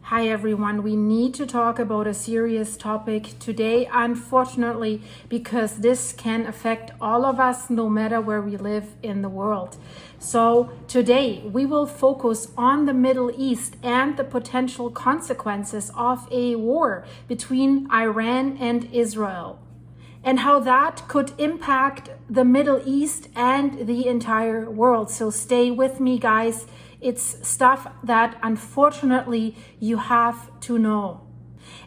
Hi everyone, we need to talk about a serious topic today, unfortunately, because this can affect all of us no matter where we live in the world. So today we will focus on the Middle East and the potential consequences of a war between Iran and Israel, and how that could impact the Middle East and the entire world. So stay with me, guys. It's stuff that unfortunately you have to know.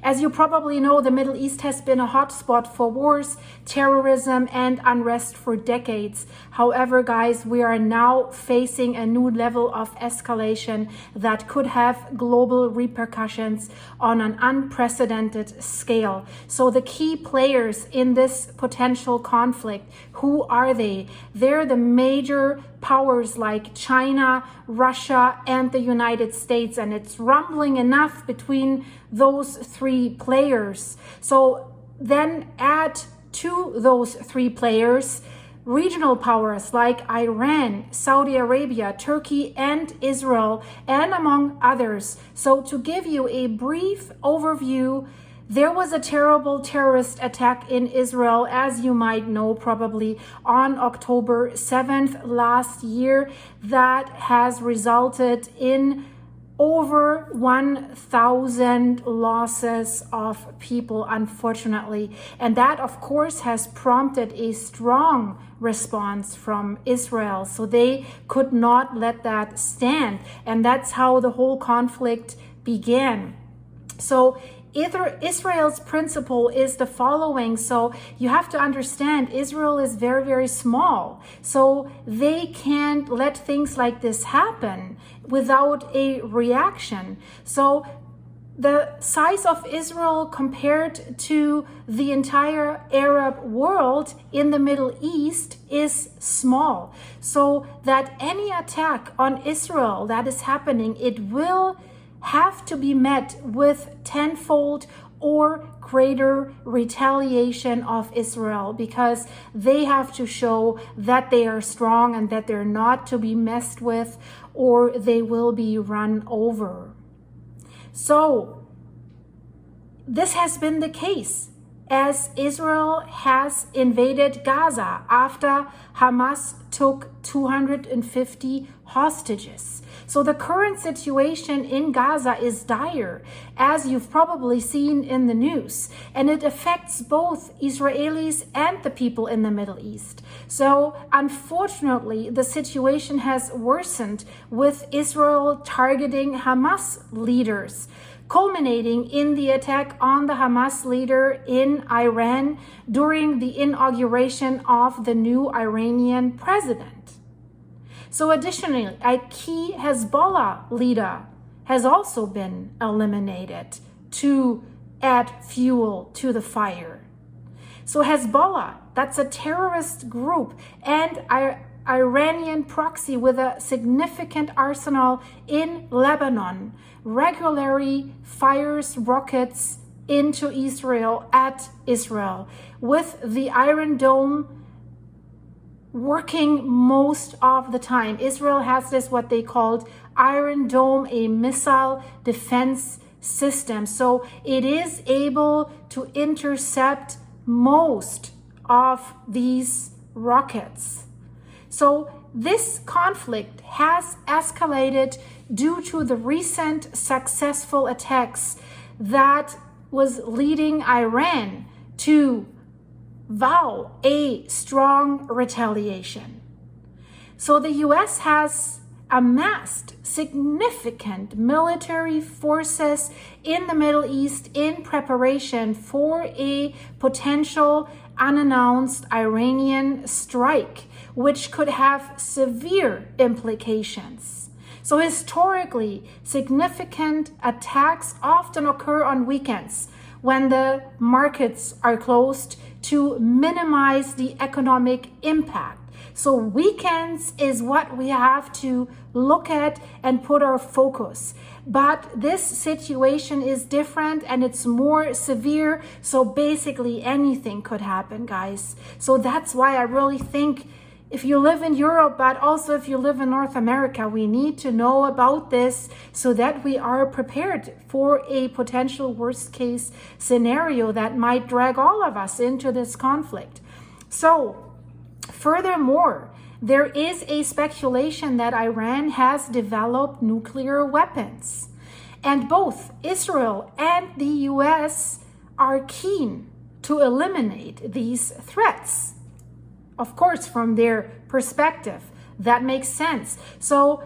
As you probably know, the Middle East has been a hotspot for wars, terrorism, and unrest for decades. However, guys, we are now facing a new level of escalation that could have global repercussions on an unprecedented scale. So the key players in this potential conflict, who are they? They're the major powers like China, Russia, and the United States, and it's rumbling enough between those three players. So then add to those three players regional powers like Iran, Saudi Arabia, Turkey, and Israel, and among others. So to give you a brief overview, there was a terrible terrorist attack in Israel, as you might know probably, on October 7th last year that has resulted in over 1,000 losses of people, unfortunately. And that, of course, has prompted a strong response from Israel. So they could not let that stand. And that's how the whole conflict began. So Israel's principle is the following. So you have to understand, Israel is very, very small. So they can't let things like this happen without a reaction. So the size of Israel compared to the entire Arab world in the Middle East is small. So that any attack on Israel that is happening, it will have to be met with tenfold or greater retaliation of Israel, because they have to show that they are strong and that they're not to be messed with, or they will be run over. So this has been the case as Israel has invaded Gaza after Hamas took 250 hostages. So the current situation in Gaza is dire, as you've probably seen in the news, and it affects both Israelis and the people in the Middle East. So unfortunately, the situation has worsened with Israel targeting Hamas leaders, culminating in the attack on the Hamas leader in Iran during the inauguration of the new Iranian president. So additionally, a key Hezbollah leader has also been eliminated to add fuel to the fire. So Hezbollah, that's a terrorist group and Iranian proxy with a significant arsenal in Lebanon, regularly fires rockets into Israel at Israel, with the Iron Dome working most of the time. Israel has this, what they called Iron Dome, a missile defense system. So it is able to intercept most of these rockets. So this conflict has escalated due to the recent successful attacks that was leading Iran to vow a strong retaliation. So the US has amassed significant military forces in the Middle East in preparation for a potential unannounced Iranian strike, which could have severe implications. So historically, significant attacks often occur on weekends when the markets are closed to minimize the economic impact. So weekends is what we have to look at and put our focus. But this situation is different and it's more severe. So basically anything could happen, guys. So that's why I really think if you live in Europe, but also if you live in North America, we need to know about this so that we are prepared for a potential worst case scenario that might drag all of us into this conflict. So, furthermore, there is a speculation that Iran has developed nuclear weapons. And both Israel and the US are keen to eliminate these threats. Of course, from their perspective, that makes sense. So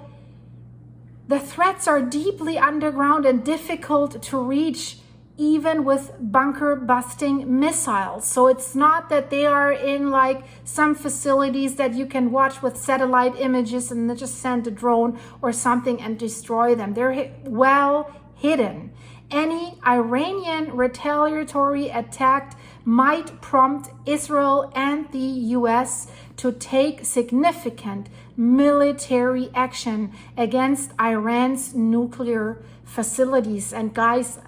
the threats are deeply underground and difficult to reach, even with bunker busting missiles. So it's not that they are in like some facilities that you can watch with satellite images and then just send a drone or something and destroy them. They're well hidden. Any Iranian retaliatory attack might prompt Israel and the US to take significant military action against Iran's nuclear facilities. And guys,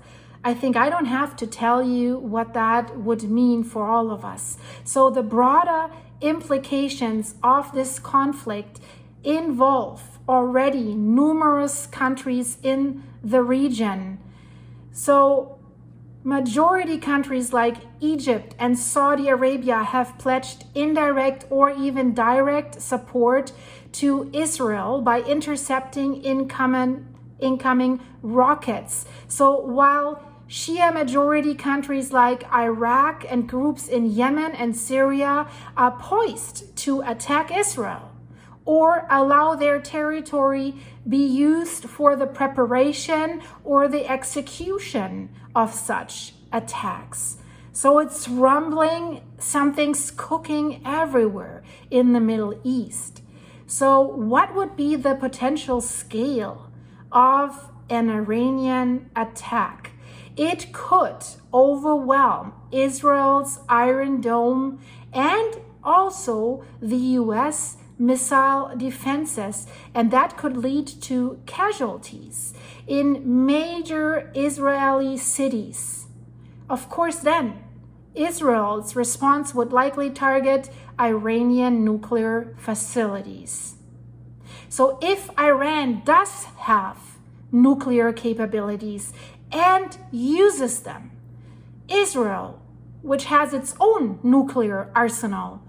I think I don't have to tell you what that would mean for all of us. So the broader implications of this conflict involve already numerous countries in the region. So majority countries like Egypt and Saudi Arabia have pledged indirect or even direct support to Israel by intercepting incoming rockets. So while Shia majority countries like Iraq and groups in Yemen and Syria are poised to attack Israel or allow their territory be used for the preparation or the execution of such attacks. So it's rumbling, something's cooking everywhere in the Middle East. So what would be the potential scale of an Iranian attack? It could overwhelm Israel's Iron Dome and also the US missile defenses, and that could lead to casualties in major Israeli cities. Of course, then, Israel's response would likely target Iranian nuclear facilities. So if Iran does have nuclear capabilities and uses them, Israel, which has its own nuclear arsenal,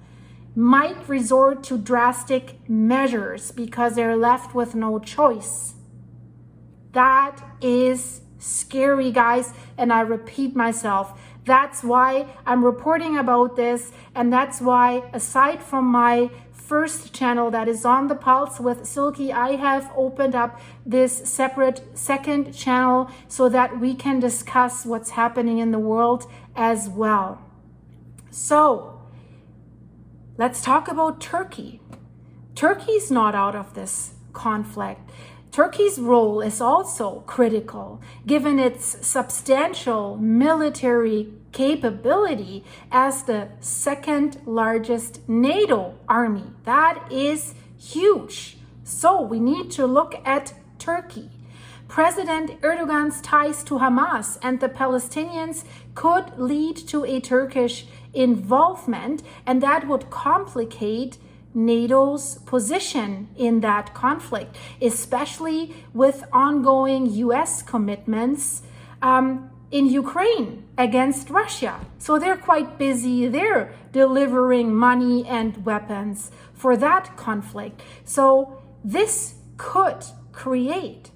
might resort to drastic measures because they're left with no choice. That is scary, guys, and I repeat myself. That's why I'm reporting about this, and that's why, aside from my first channel that is On the Pulse with Silky, I have opened up this separate second channel so that we can discuss what's happening in the world as well. So, let's talk about Turkey. Turkey's not out of this conflict. Turkey's role is also critical, given its substantial military capability as the second largest NATO army. That is huge. So we need to look at Turkey. President Erdogan's ties to Hamas and the Palestinians could lead to a Turkish involvement, and that would complicate NATO's position in that conflict, especially with ongoing US commitments in Ukraine against Russia. So they're quite busy. They're delivering money and weapons for that conflict. So this could create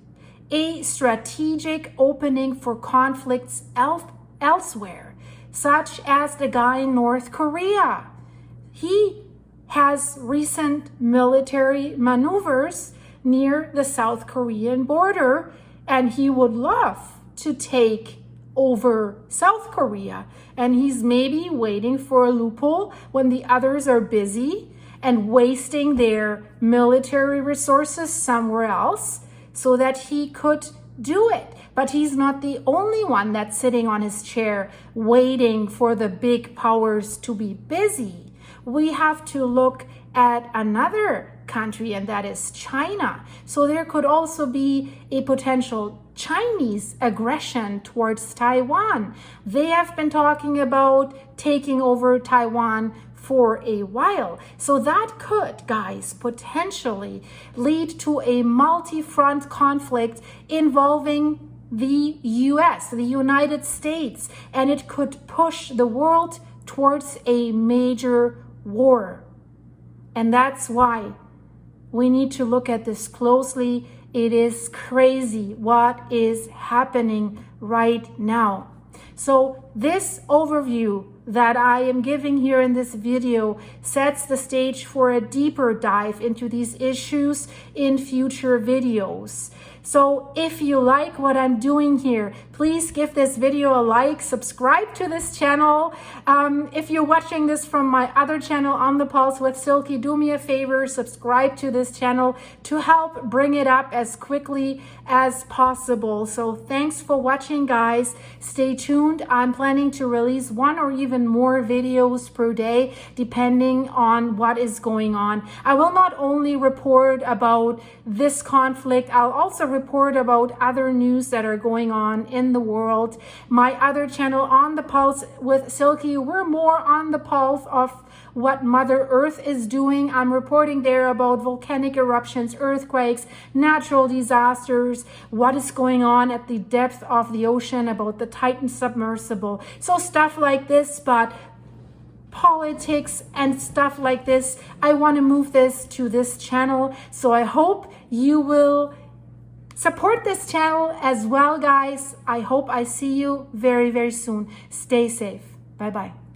a strategic opening for conflicts elsewhere, such as the guy in North Korea. He has recent military maneuvers near the South Korean border, and he would love to take over South Korea. And he's maybe waiting for a loophole when the others are busy and wasting their military resources somewhere else so that he could do it. But he's not the only one that's sitting on his chair waiting for the big powers to be busy. We have to look at another country, and that is China. So there could also be a potential Chinese aggression towards Taiwan. They have been talking about taking over Taiwan for a while. So that could, guys, potentially lead to a multi-front conflict involving the US, the United States, and it could push the world towards a major war. And that's why we need to look at this closely. It is crazy what is happening right now. So this overview that I am giving here in this video sets the stage for a deeper dive into these issues in future videos. So if you like what I'm doing here, please give this video a like, subscribe to this channel. If you're watching this from my other channel, On the Pulse with Silky, do me a favor, subscribe to this channel to help bring it up as quickly as possible. So thanks for watching, guys. Stay tuned. I'm planning to release 1 or even more videos per day, depending on what is going on. I will not only report about this conflict, I'll also report about other news that are going on in the world. My other channel, On the Pulse with Silky, we're more on the pulse of what Mother Earth is doing. I'm reporting there about volcanic eruptions, earthquakes, natural disasters, what is going on at the depth of the ocean, about the Titan submersible. So stuff like this, but politics and stuff like this, I want to move this to this channel. So I hope you will support this channel as well, guys. I hope I see you very, very soon. Stay safe. Bye-bye.